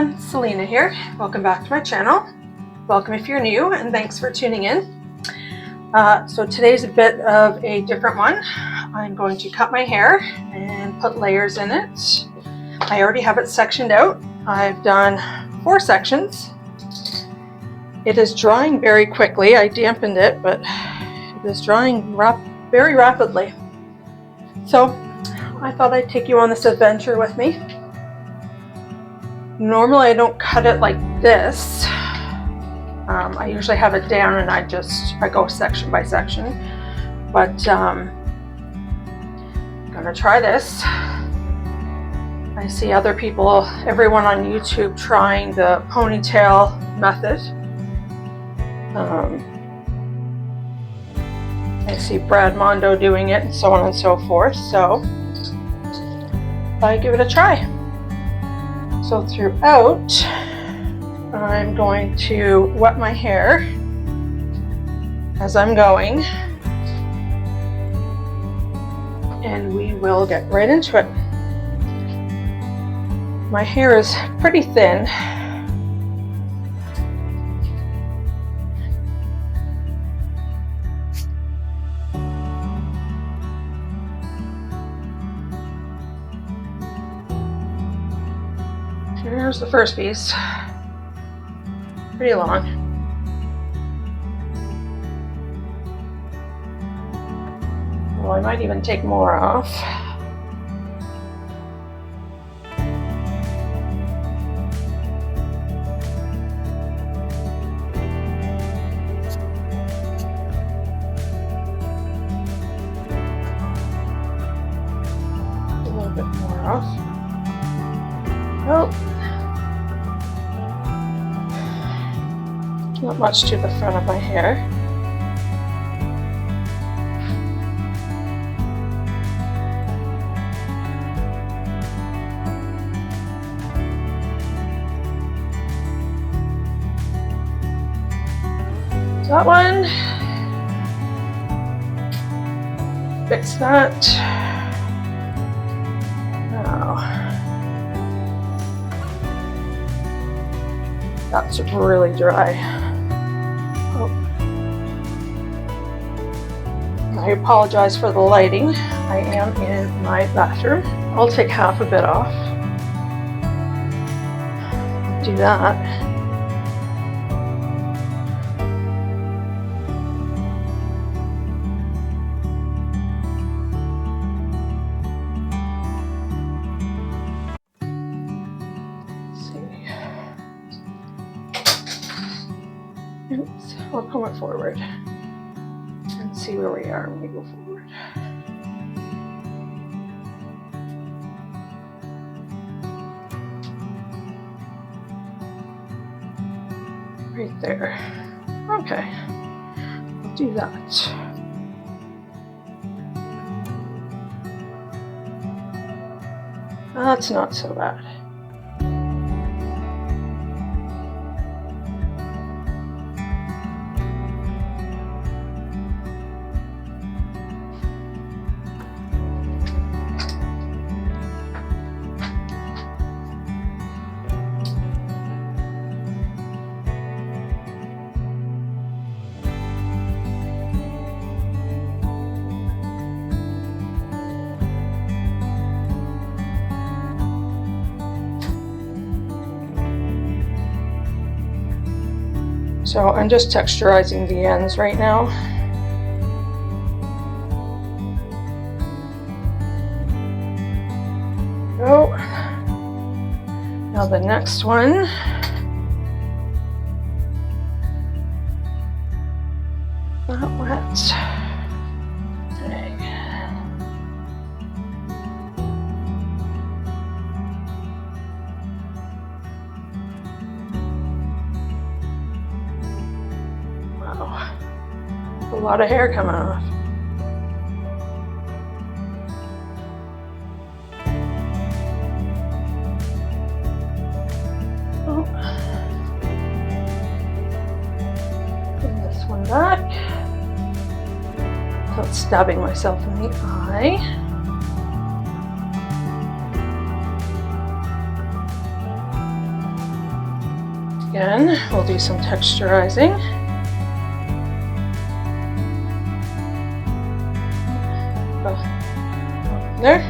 everyone, Selena here. Welcome back to my channel. Welcome if you're new, and thanks for tuning in. So today's a bit of a different one. I'm going to cut my hair and put layers in it. I already have it sectioned out. I've done 4 sections. It is drying very quickly. I dampened it, but it is drying very rapidly. So I thought I'd take you on this adventure with me. Normally I don't cut it like this. I usually have it down and I go section by section, but I'm gonna try this. I see other people, everyone on YouTube trying the ponytail method. I see Brad Mondo doing it and so on and so forth, so I give it a try. So throughout, I'm going to wet my hair as I'm going, and we will get right into it. My hair is pretty thin. Here's the first piece. Pretty long. Well, I might even take more off. A little bit more off. Oh. Not much to the front of my hair. That one. Fix that. Now, that's really dry. I apologize for the lighting. I am in my bathroom. I'll take half a bit off. Do that. Let's see. Oops, I'll comb it forward. See where we are when we go forward. Right there. Okay, I'll do that. That's not so bad. So I'm just texturizing the ends right now. Go. Now the next one. Not wet. A lot of hair coming off. Oh. Bring this one back. Without stabbing myself in the eye. Again, we'll do some texturizing. There.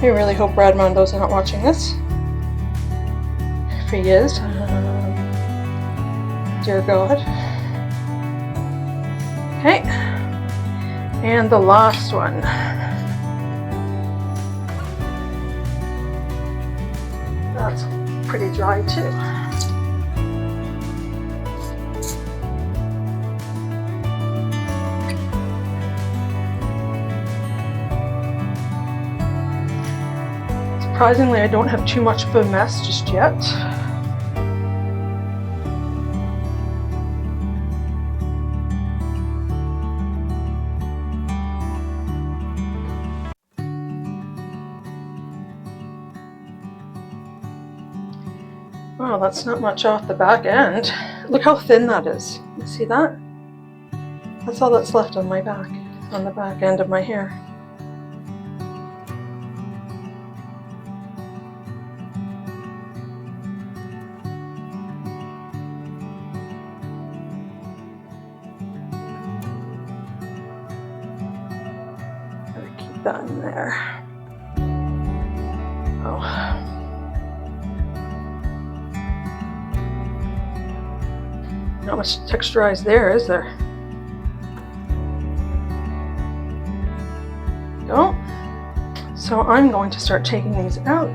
I really hope Bradmondo's not watching this. If he is, dear God. Okay, and the last one. That's pretty dry too. Surprisingly, I don't have too much of a mess just yet. Wow, that's not much off the back end. Look how thin that is. You see that? That's all that's left on my back, on the back end of my hair. That in there. Oh. Not much texturized there, is there? Go. So I'm going to start taking these out.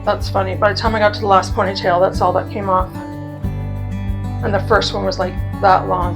That's funny. By the time I got to the last ponytail, that's all that came off. And the first one was like that long.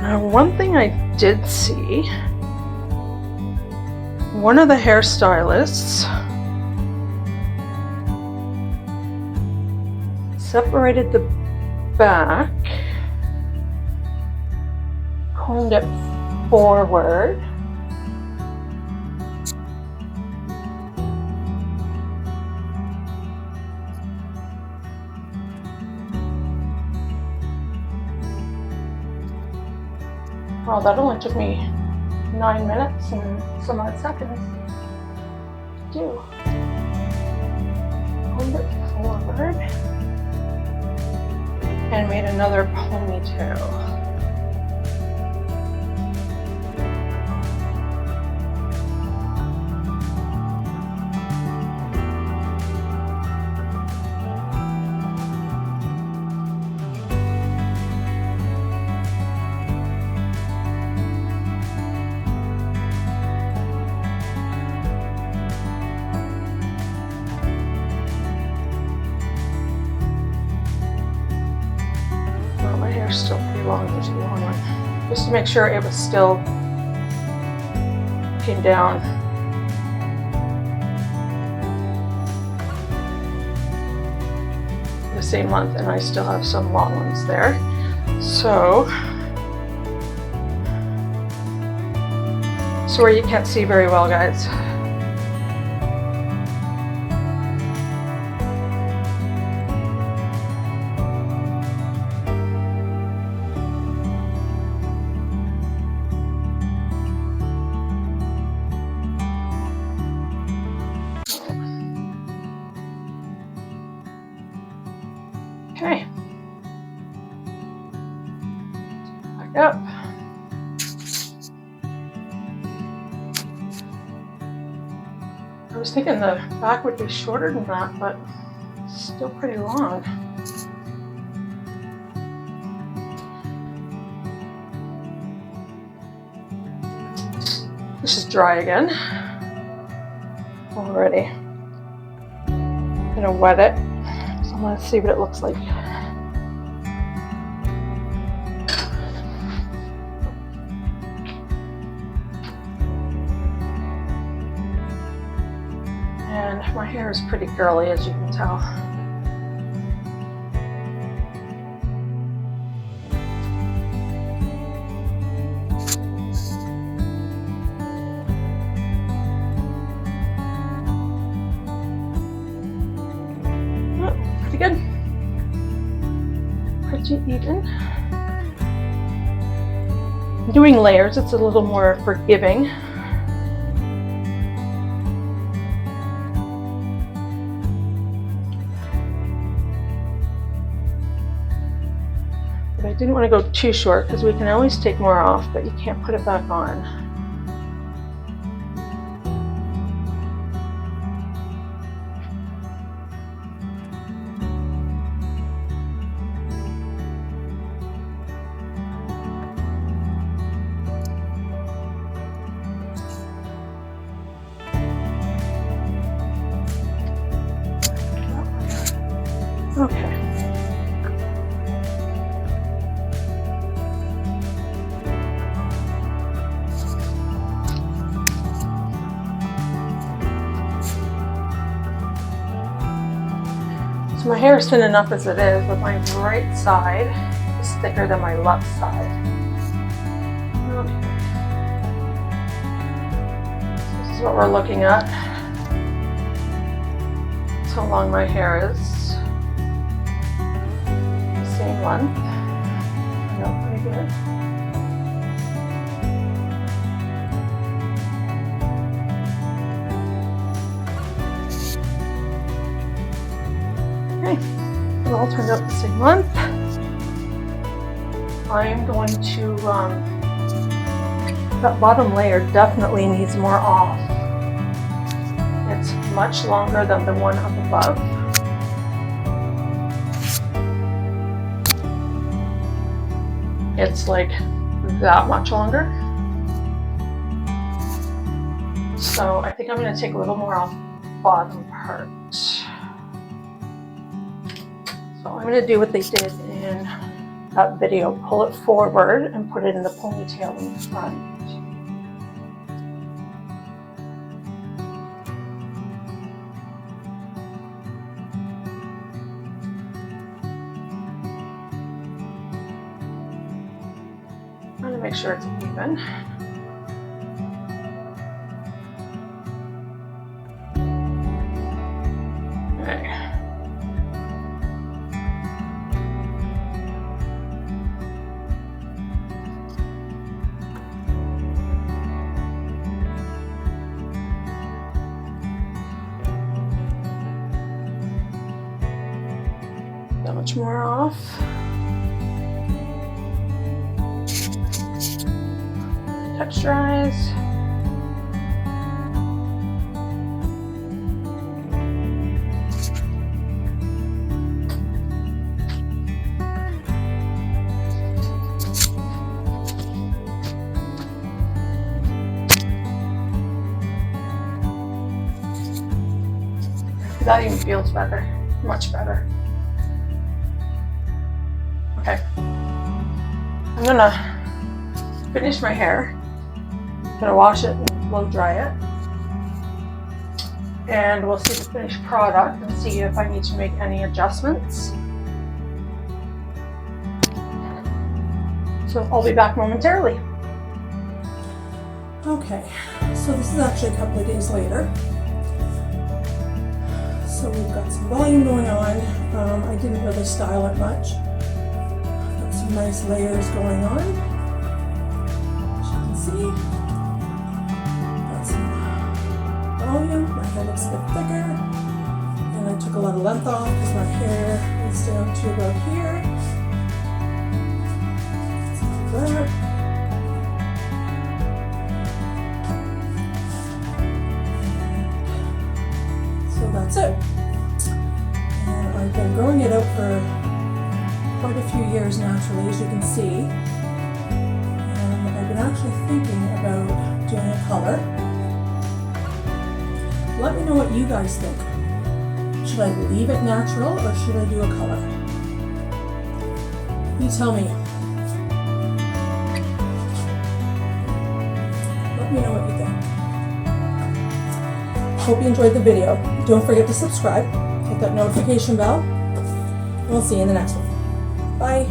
Now, one thing I did see, one of the hairstylists separated the back, combed it forward, well, that only took me 9 minutes and some odd seconds to do. Combed it forward and made another ponytail. Still pretty long, there's a long one. Just to make sure it was still came down. The same length, and I still have some long ones there. So sorry you can't see very well, guys. Okay, back up. I was thinking the back would be shorter than that, but it's still pretty long. This is dry again already. I'm gonna wet it. I'm going to see what it looks like. And my hair is pretty curly, as you can tell. Good. Pretty even. doing layers, it's a little more forgiving. But I didn't want to go too short because we can always take more off, but you can't put it back on. Okay. So my hair is thin enough as it is, but my right side is thicker than my left side. Okay. So this is what we're looking at. That's how long my hair is. Same length. No, pretty good. Okay, it all turned out the same length. I'm going to, that bottom layer definitely needs more off. It's much longer than the one up above. It's like that much longer. So I think I'm going to take a little more off the bottom part. So I'm going to do what they did in that video, pull it forward and put it in the ponytail in the front. Trying to make sure it's even. Okay. That much more off. Texturize. That even feels better, much better. Okay, I'm gonna finish my hair. I'm gonna wash it and blow dry it, and we'll see the finished product and see if I need to make any adjustments. So I'll be back momentarily. Okay, so this is actually a couple of days later. So we've got some volume going on. I didn't really style it much. Got some nice layers going on. As you can see, got some volume. My hair looks a bit thicker. And I took a lot of length off because my hair is down to about here. Like that. That's it. And I've been growing it out for quite a few years naturally, as you can see. And I've been actually thinking about doing a color. Let me know what you guys think. Should I leave it natural or should I do a color? You tell me. Let me know what you think. Hope you enjoyed the video. Don't forget to subscribe, hit that notification bell, and we'll see you in the next one. Bye.